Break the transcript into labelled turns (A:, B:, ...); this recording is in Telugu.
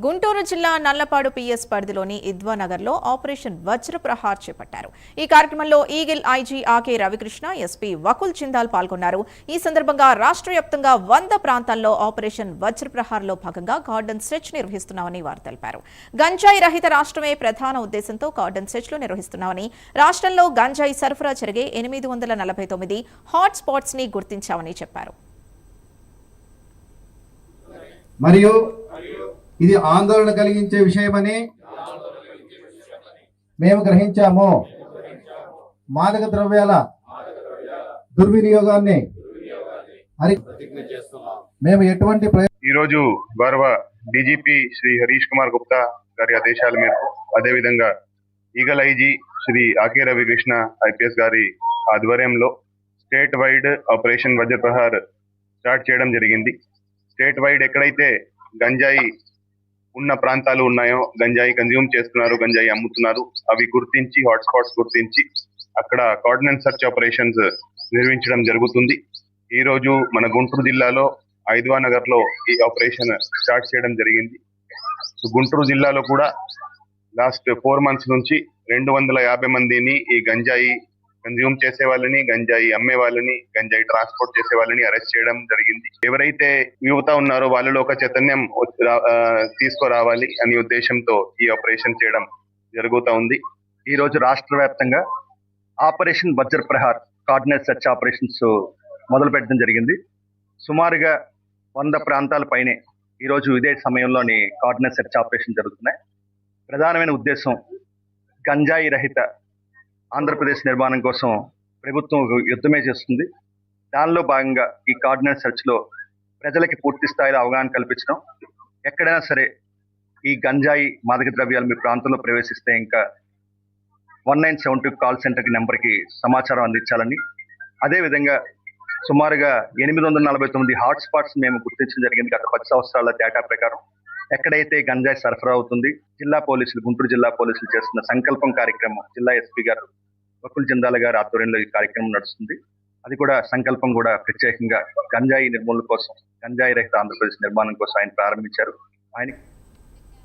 A: గుంటూరు జిల్లా నల్లపాడు పిఎస్ పరిధిలోని ఇద్వానగర్లో ఆపరేషన్ వజ్రప్రహార్ చేపట్టారు. ఈ కార్యక్రమంలో Eagle IG Ake Ravikrishna, SP Vakul Jindal పాల్గొన్నారు. ఈ సందర్భంగా రాష్ట్ర వ్యాప్తంగా 100 ప్రాంతాల్లో ఆపరేషన్ వజ్రప్రహార్లో భాగంగా గార్డెన్ సెర్చ్ నిర్వహిస్తున్నామని వారు తెలిపారు. గంజాయి రహిత రాష్ట్రమే ప్రధాన ఉద్దేశంతో గార్డెన్ సెర్చ్లు నిర్వహిస్తున్నామని, రాష్ట్రంలో గంజాయి సరఫరా జరిగే 849 హాట్ స్పాట్స్ ని గుర్తించామని చెప్పారు.
B: మరియు ఇది ఆందోళన కలిగించే విషయమని మేము గ్రహించాము. మాదక ద్రవ్యాల దుర్వినియోగాన్ని మేము ఎటువంటి
C: ఈరోజు గౌరవ డీజీపీ శ్రీ హరీష్ కుమార్ గుప్తా గారి ఆదేశాల మేరకు, అదేవిధంగా Eagle IG Shri Ake Ravikrishna IPS గారి ఆధ్వర్యంలో state wide operation Vajraprahar start చేయడం జరిగింది. స్టేట్ వైడ్ ఎక్కడైతే గంజాయి ఉన్న ప్రాంతాలు ఉన్నాయో, గంజాయి కన్జ్యూమ్ చేస్తున్నారు, గంజాయి అమ్ముతున్నారు, అవి గుర్తించి హాట్ స్పాట్స్ గుర్తించి అక్కడ కార్డినెన్స్ సర్చ్ ఆపరేషన్స్ నిర్వహించడం జరుగుతుంది. ఈ రోజు మన గుంటూరు జిల్లాలో ఐద్వానగర్ లో ఈ ఆపరేషన్ స్టార్ట్ చేయడం జరిగింది. గుంటూరు జిల్లాలో కూడా లాస్ట్ 4 months నుంచి 250 మందిని ఈ గంజాయి కన్జ్యూమ్ చేసే వాళ్ళని, గంజాయి అమ్మే వాళ్ళని, గంజాయి ట్రాన్స్పోర్ట్ చేసే వాళ్ళని అరెస్ట్ చేయడం జరిగింది. ఎవరైతే యువత ఉన్నారో వాళ్ళలో ఒక చైతన్యం తీసుకురావాలి అనే ఉద్దేశంతో ఈ ఆపరేషన్ చేయడం జరుగుతూ ఉంది.
D: ఈ రోజు రాష్ట్ర వ్యాప్తంగా ఆపరేషన్ వజ్రప్రహార్ కార్డినెన్స్ సెర్చ్ ఆపరేషన్స్ మొదలు పెట్టడం జరిగింది. సుమారుగా 100 ప్రాంతాల పైనే ఈరోజు ఇదే సమయంలోని కార్డినెన్స్ సెర్చ్ ఆపరేషన్ జరుగుతున్నాయి. ప్రధానమైన ఉద్దేశం గంజాయి రహిత ఆంధ్రప్రదేశ్ నిర్మాణం కోసం ప్రభుత్వం యుద్ధమే చేస్తుంది. దానిలో భాగంగా ఈ కార్డినెన్స్ సెర్చ్ లో ప్రజలకి పూర్తి స్థాయిలో అవగాహన కల్పించడం, ఎక్కడైనా సరే ఈ గంజాయి మాదక ద్రవ్యాలు మీ ప్రాంతంలో ప్రవేశిస్తే ఇంకా 1972 కాల్ సెంటర్ నెంబర్కి సమాచారం అందించాలని, అదేవిధంగా సుమారుగా 849 హాట్ స్పాట్స్ మేము గుర్తించడం జరిగింది గత 10 సంవత్సరాల డేటా ప్రకారం. ఎక్కడైతే గంజాయి సరఫరా అవుతుంది, జిల్లా పోలీసులు, గుంటూరు జిల్లా పోలీసులు చేస్తున్న సంకల్పం కార్యక్రమం, జిల్లా ఎస్పీ గారు వకుల్ జిందాల్ గారి ఆధ్వర్యంలో ఈ కార్యక్రమం నడుస్తుంది. అది కూడా సంకల్పం కూడా ప్రత్యేకంగా గంజాయి నిర్మూలన కోసం, గంజాయి రహిత ఆంధ్రప్రదేశ్ నిర్మాణం కోసం ఆయన ప్రారంభించారు. ఆయన